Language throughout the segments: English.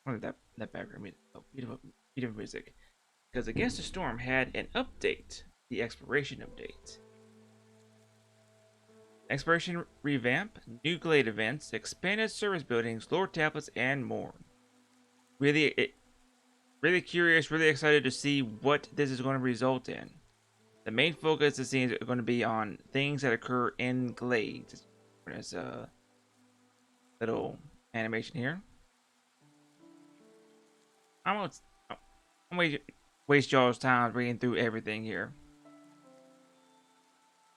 Oh, that background music. Oh, beautiful music. Because Against the Storm had an update, the exploration update. Exploration revamp, new glade events, expanded service buildings, lore tablets, and more. Really curious, really excited to see what this is going to result in. The main focus is going to be on things that occur in glades. There's a little animation here. I'm gonna, I'm gonna waste y'all's time reading through everything here.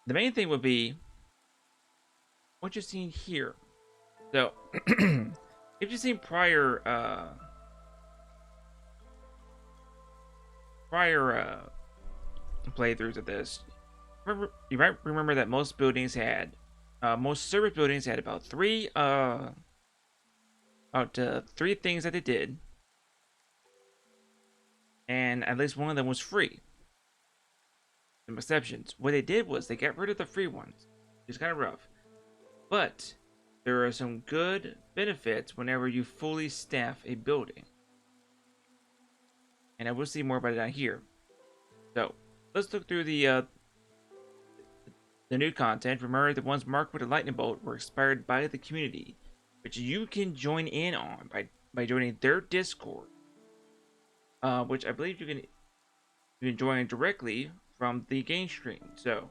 The main thing would be what you're seeing here. So, if you've seen prior playthroughs of this, you might remember that most service buildings had about three things that they did, and at least one of them was free. Some exceptions. What they did was they got rid of the free ones. It's kind of rough, but there are some good benefits whenever you fully staff a building, and I will see more about it down here. So let's look through the new content. Remember, the ones marked with a lightning bolt were expired by the community, which you can join in on by joining their Discord, which I believe you can join directly from the game stream. So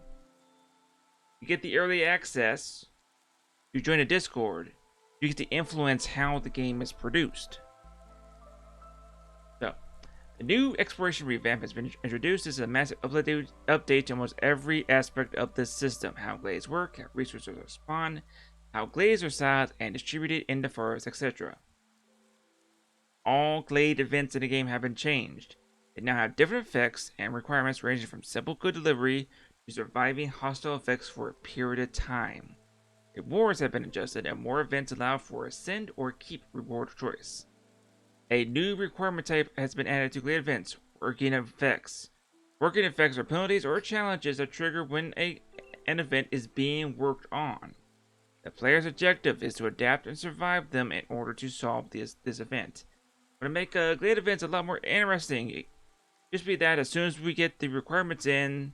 you get the early access. You join a Discord. You get to influence how the game is produced. So the new exploration revamp has been introduced. This is a massive update to almost every aspect of the system: how glades work, how resources are spawned, how glades are sized and distributed in the forest, etc. All glade events in the game have been changed. They now have different effects and requirements ranging from simple good delivery to surviving hostile effects for a period of time. Rewards have been adjusted and more events allow for a send or keep reward choice. A new requirement type has been added to glade events: working effects. Working effects are penalties or challenges that trigger when an event is being worked on. The player's objective is to adapt and survive them in order to solve this event. To make glade events a lot more interesting, it just be that as soon as we get the requirements in,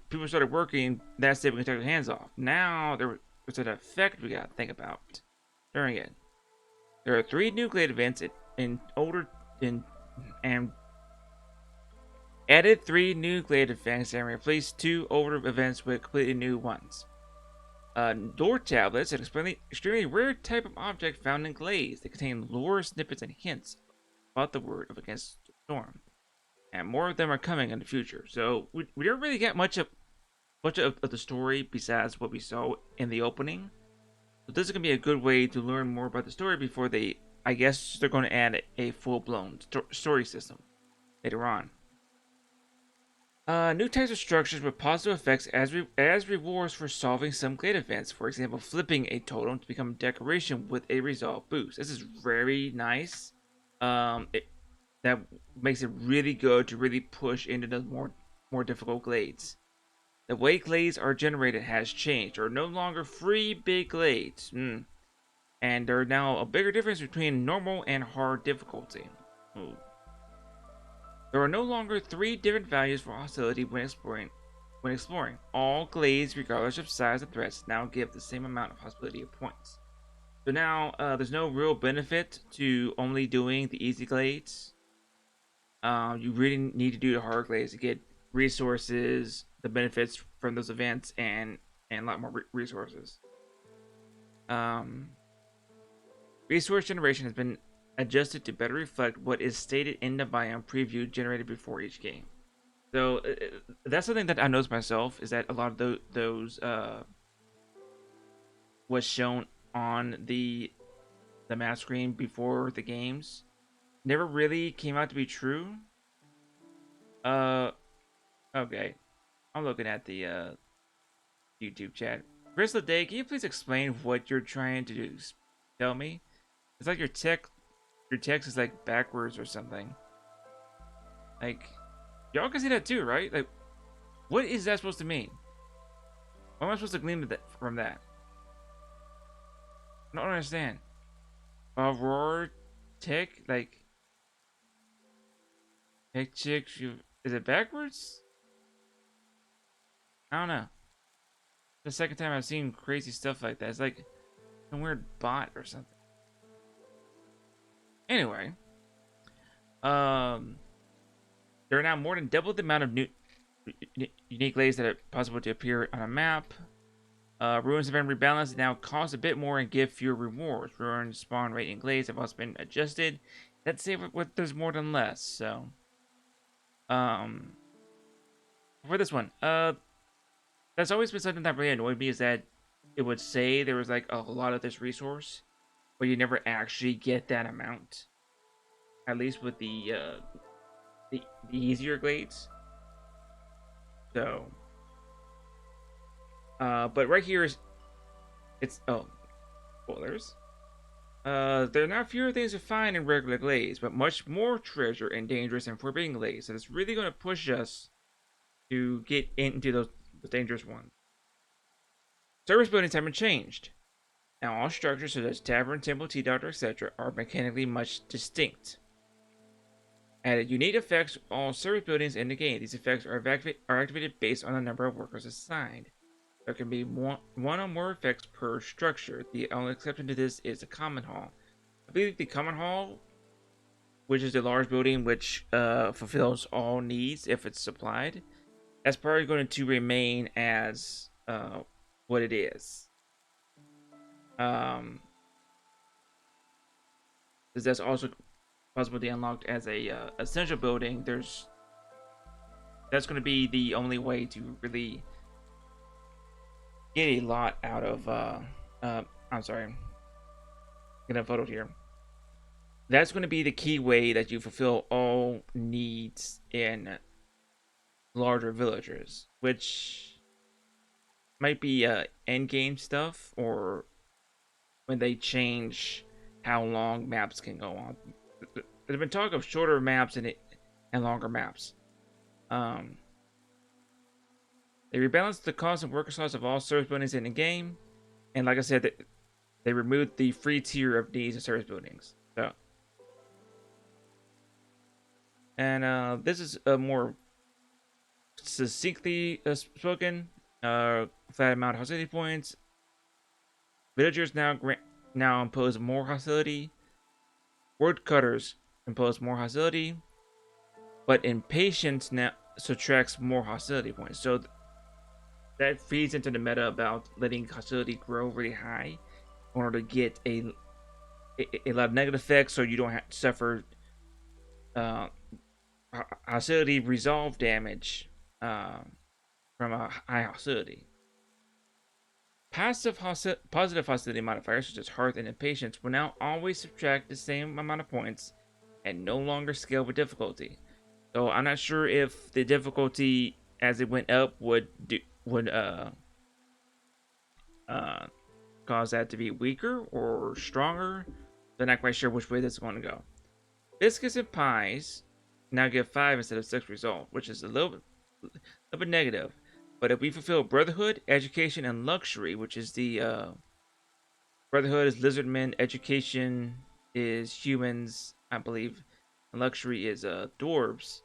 people started working, that's it, we can take our hands off. Now there's an effect we gotta think about during it. There are 3 new glade events and added 3 new glade events and replaced 2 older events with completely new ones. Lore tablets, an extremely rare type of object found in glades. They contain lore snippets and hints about the word of Against the Storm, and more of them are coming in the future. So we don't really get much of the story besides what we saw in the opening. So this is gonna be a good way to learn more about the story before I guess they're going to add a full-blown story system later on. New types of structures with positive effects as rewards for solving some glade events. For example, flipping a totem to become a decoration with a resolve boost. This is very nice. That makes it really good to really push into the more difficult glades. The way glades are generated has changed. There are no longer free big glades. And there are now a bigger difference between normal and hard difficulty. Ooh. There are no longer 3 different values for hostility when exploring. All glades, regardless of size and threats, now give the same amount of hostility points. So now there's no real benefit to only doing the easy glades. You really need to do the hard glades to get resources, the benefits from those events, and a lot more resources. Resource generation has been adjusted to better reflect what is stated in the biome preview generated before each game. So that's something that I noticed myself, is that a lot of those was shown on the map screen before the games never really came out to be true. Okay, I'm looking at the YouTube chat. Chris Day, can you please explain what you're trying to do? Tell me. It's like your text is like backwards or something. Like, y'all can see that too, right? Like, what is that supposed to mean? What am I supposed to glean from that? I don't understand. Aurora tech, like, Hey chicks, is it backwards? I don't know. The second time I've seen crazy stuff like that. It's like a weird bot or something. Anyway, um, there are now more than double the amount of new unique glades that are possible to appear on a map. Ruins have been rebalanced and now cost a bit more and give fewer rewards. Ruins spawn rate and glades have also been adjusted. Let's say what there's more than less. So, um, for this one, that's always been something that really annoyed me is that it would say there was like a lot of this resource, but you never actually get that amount. At least with the easier glades. So, but right here is it's spoilers. There are now fewer things to find in regular glades, but much more treasure in dangerous and forbidden glades. So it's really going to push us to get into those dangerous ones. Service buildings haven't changed. Now all structures such as tavern, temple, tea doctor, etc. are mechanically much distinct. Added unique effects to all service buildings in the game. These effects are activated based on the number of workers assigned. There can be one or more effects per structure. The only exception to this is the common hall. I believe the common hall, which is the large building which fulfills all needs if it's supplied, that's probably going to remain as what it is. Because that's also possible to be unlocked as a essential building. That's going to be the only way to really get a lot out of I'm sorry, get a photo here. That's going to be the key way that you fulfill all needs in larger villagers, which might be end game stuff or when they change how long maps can go on. There's been talk of shorter maps and longer maps. They rebalanced the cost and worker slots of all service buildings in the game, and like I said, they removed the free tier of needs and service buildings. So, and this is a more succinctly spoken. Flat amount of hostility points. Villagers now impose more hostility. Woodcutters impose more hostility, but impatience now subtracts more hostility points. So that feeds into the meta about letting hostility grow really high in order to get a lot of negative effects, so you don't have to suffer hostility resolve damage from a high hostility. Positive hostility modifiers such as hearth and impatience will now always subtract the same amount of points and no longer scale with difficulty. So I'm not sure if the difficulty as it went up would cause that to be weaker or stronger. So I'm not quite sure which way this is going to go. Biscuits and pies now give 5 instead of 6 result, which is a little bit negative. But if we fulfill Brotherhood, Education, and Luxury, which is the Brotherhood is Lizardmen, Education is Humans, I believe, and Luxury is Dwarves.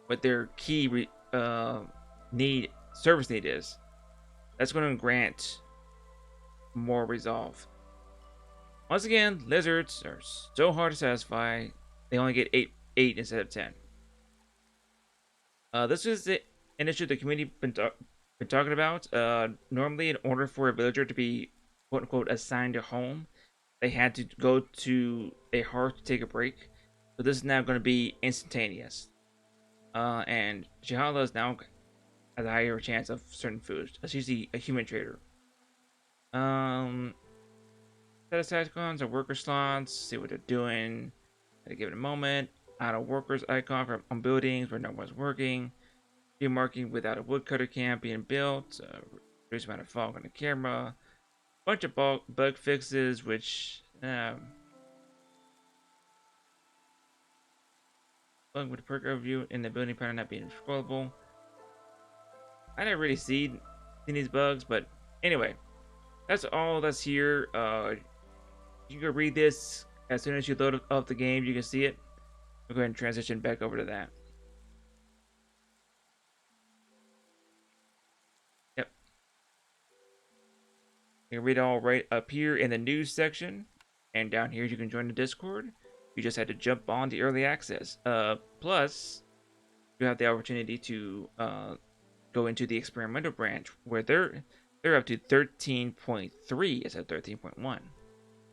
What their key service need is, that's going to grant more resolve. Once again, lizards are so hard to satisfy. They only get 8 instead of 10. This is an issue the community been talking about. Normally, in order for a villager to be quote unquote assigned a home, they had to go to a hearth to take a break. So this is now going to be instantaneous. And Shihala is now has a higher chance of certain foods. That's usually a human trader. Status icons or worker slots. See what they're doing. Gotta give it a moment. Add a workers icon for on buildings where no one's working. View marking without a woodcutter camp being built. Reduce amount of fog on the camera. Bunch of bug fixes, which bug with the perk overview in the building pattern not being scrollable. I didn't really see these bugs, but anyway, that's all that's here. You can read this as soon as you load up the game. You can see it. We'll go ahead and transition back over to that. You can read it all right up here in the news section, and down here you can join the Discord. You just had to jump on the early access. Plus, you have the opportunity to go into the experimental branch where they're up to 13.3 instead of 13.1.